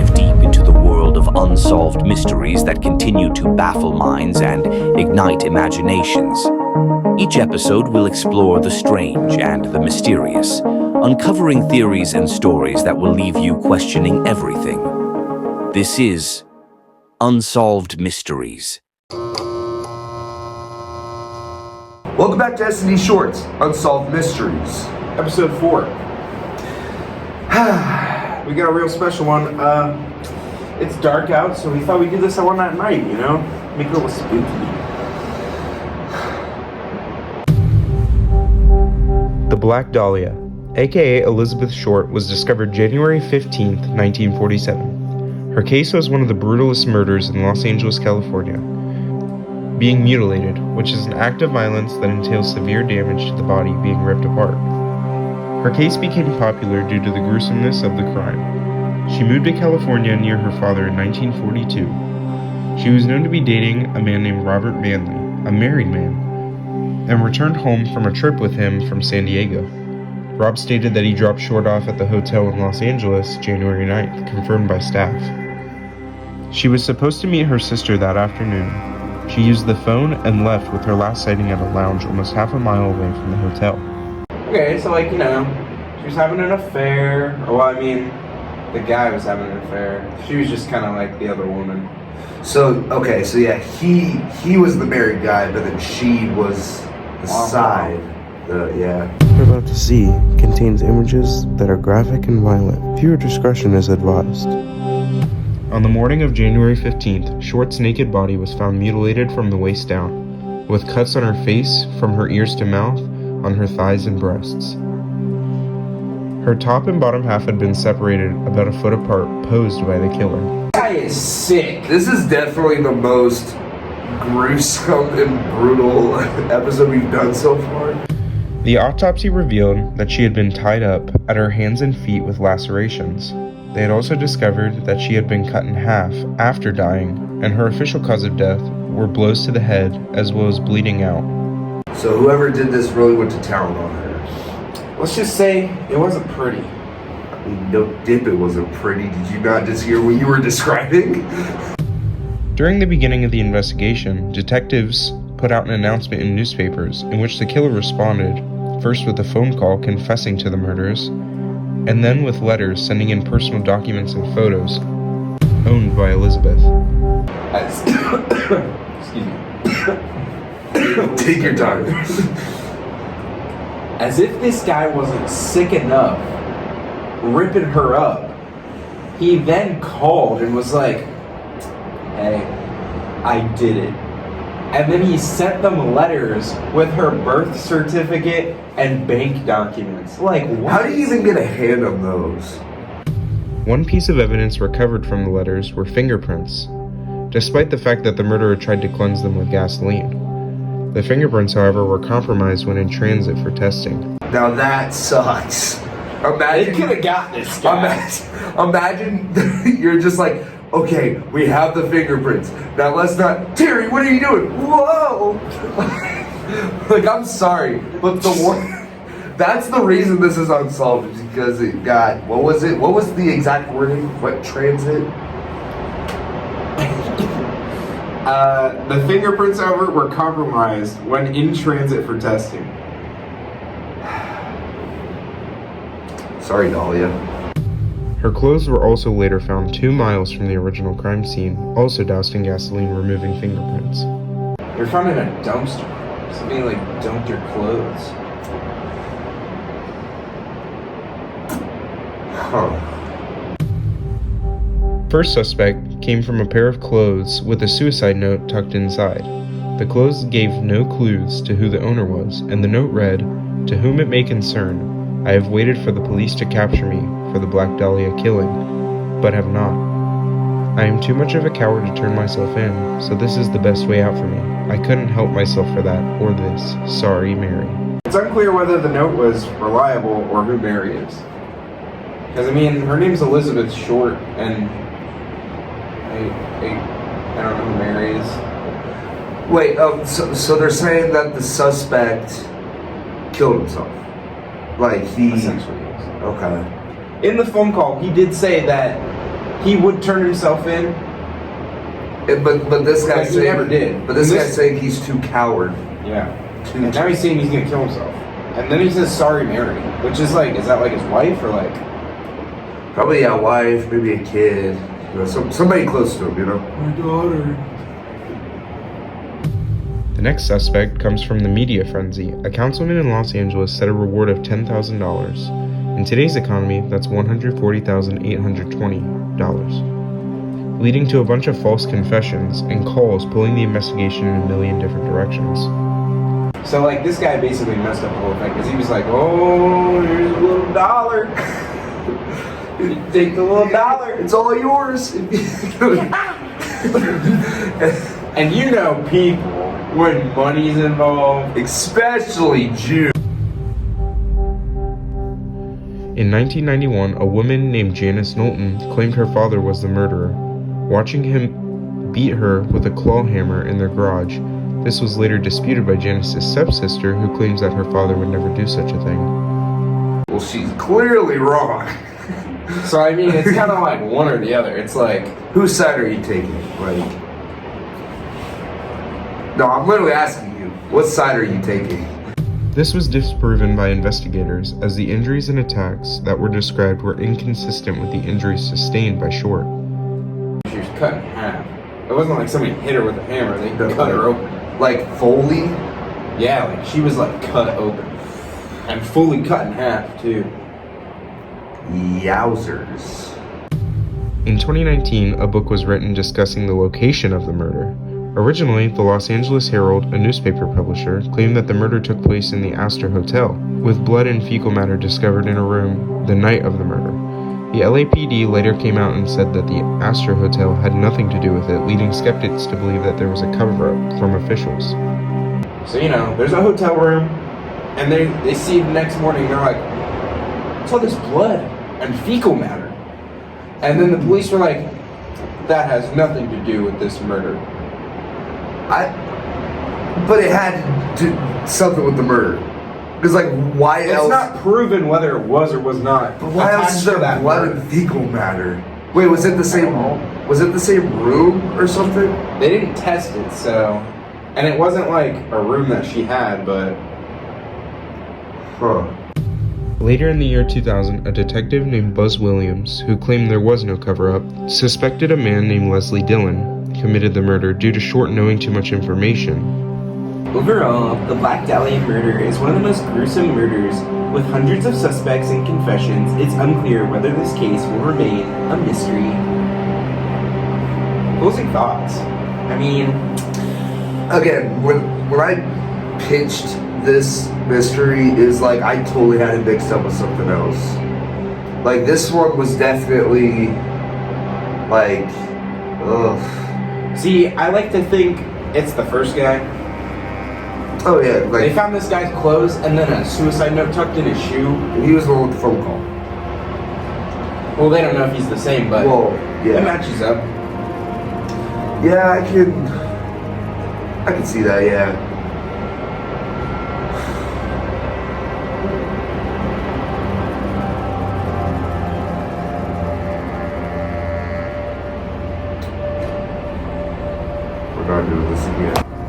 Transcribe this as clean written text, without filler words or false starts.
dive deep into the world of unsolved mysteries that continue to baffle minds and ignite imaginations. Each episode will explore the strange and the mysterious, uncovering theories and stories that will leave you questioning everything. This is Unsolved Mysteries. Welcome back to S&D Shorts, Unsolved Mysteries. Episode 4. We got a real special one. It's dark out, so we thought we'd do this one at night, you know? Make it a little spooky. The Black Dahlia, aka Elizabeth Short, was discovered January 15th, 1947. Her case was one of the brutalest murders in Los Angeles, California. Being mutilated, which is an act of violence that entails severe damage to the body being ripped apart. Her case became popular due to the gruesomeness of the crime. She moved to California near her father in 1942. She was known to be dating a man named Robert Manley, a married man, and returned home from a trip with him from San Diego. Rob stated that he dropped Short off at the hotel in Los Angeles January 9th, confirmed by staff. She was supposed to meet her sister that afternoon. She used the phone and left with her last sighting at a lounge almost half a mile away from the hotel. Okay, so she was having an affair. The guy was having an affair. She was just kind of like the other woman. So he was the married guy, but then she was the side. What you're about to see contains images that are graphic and violent. Viewer discretion is advised. On the morning of January 15th, Short's naked body was found mutilated from the waist down, with cuts on her face from her ears to mouth, on her thighs and breasts. Her top and bottom half had been separated about a foot apart, posed by the killer. This guy is sick. This is definitely the most gruesome and brutal episode we've done so far. The autopsy revealed that she had been tied up at her hands and feet with lacerations. They had also discovered that she had been cut in half after dying, and her official cause of death were blows to the head as well as bleeding out. So whoever did this really went to town on her. Let's just say it wasn't pretty. No dip, it wasn't pretty. Did you not just hear what you were describing? During the beginning of the investigation, detectives put out an announcement in newspapers in which the killer responded, first with a phone call confessing to the murders, and then with letters sending in personal documents and photos owned by Elizabeth. Excuse me. Take your time. As if this guy wasn't sick enough ripping her up, he then called and was like, "Hey, I did it." And then he sent them letters with her birth certificate and bank documents. Like, what? How do you even get a hand on those? One piece of evidence recovered from the letters were fingerprints, despite the fact that the murderer tried to cleanse them with gasoline. The fingerprints, however, were compromised when in transit for testing. Now that sucks. They could have got this guy. Imagine you're just like, okay, we have the fingerprints. Now let's not. Terry, what are you doing? Whoa! Like, I'm sorry, but that's the reason this is unsolved, is because it got, what was it? What was the exact wording? What transit? The fingerprints, however, were compromised when in transit for testing. Sorry, Dahlia. Her clothes were also later found 2 miles from the original crime scene, also doused in gasoline, removing fingerprints. They were found in a dumpster. Somebody dumped your clothes. Huh. First suspect came from a pair of clothes with a suicide note tucked inside. The clothes gave no clues to who the owner was, and the note read, "To whom it may concern, I have waited for the police to capture me for the Black Dahlia killing, but have not. I am too much of a coward to turn myself in, so this is the best way out for me. I couldn't help myself for that, or this. Sorry, Mary." It's unclear whether the note was reliable or who Mary is. Because, her name's Elizabeth Short, and I don't know who Mary is. Wait, so they're saying that the suspect killed himself? Like, he... Essentially, yes. Okay. In the phone call, he did say that he would turn himself in. But this guy's He saying never did. But this guy's saying he's too coward. Yeah. And now he's saying he's gonna kill himself. And then he says, "Sorry, Mary," which is like, is that like his wife or like? Probably a wife, maybe a kid, you know, somebody close to him, you know. My daughter. The next suspect comes from the media frenzy. A councilman in Los Angeles set a reward of $10,000. In today's economy, that's $140,820, leading to a bunch of false confessions and calls pulling the investigation in a million different directions. So like this guy basically messed up the whole thing because he was like, "Oh, here's a little dollar. You take the little dollar. It's all yours." And you know people when money's involved, Especially Jews. In 1991, a woman named Janice Knowlton claimed her father was the murderer, watching him beat her with a claw hammer in their garage. This was later disputed by Janice's stepsister, who claims that her father would never do such a thing. Well, she's clearly wrong. so I mean it's kind of like one or the other. It's like, Whose side are you taking? Like, no, I'm literally asking you, what side are you taking? This was disproven by investigators, as the injuries and attacks that were described were inconsistent with the injuries sustained by Short. she was cut in half. It wasn't like somebody hit her with a hammer. They cut her open. Like Foley? Yeah, like she was like cut open and fully cut in half too. Yowzers. In 2019, a book was written discussing the location of the murder. Originally, the Los Angeles Herald, a newspaper publisher, claimed that the murder took place in the Astor Hotel, with blood and fecal matter discovered in a room the night of the murder. The LAPD later came out and said that the Astor Hotel had nothing to do with it, leading skeptics to believe that there was a cover-up from officials. So, you know, there's a hotel room, and they see the next morning, they're like, "What's all this blood and fecal matter?" And then the police were like, "That has nothing to do with this murder." But it had to do something with the murder. Because, like, why else? It's not proven whether it was or was not. But why else is there attached to that blood murder. and fecal matter? Wait, was it the same? Was it the same room or something? They didn't test it, so, and it wasn't like a room that she had, but Huh. Later in the year 2000, a detective named Buzz Williams, who claimed there was no cover-up, suspected a man named Leslie Dillon committed the murder due to Short knowing too much information. Overall, the Black Dahlia murder is one of the most gruesome murders. With hundreds of suspects and confessions, it's unclear whether this case will remain a mystery. closing thoughts. I mean, Again, when I pitched this mystery, is like I totally had it mixed up with something else. Like this one was definitely like, ugh. See, I like to think it's the first guy. Oh yeah, They like found this guy's clothes and then a suicide note tucked in his shoe. he was the one with the phone call. Well, they don't know if he's the same, but Well, it yeah, matches up. yeah, I can see that. Yeah. We're not doing this again.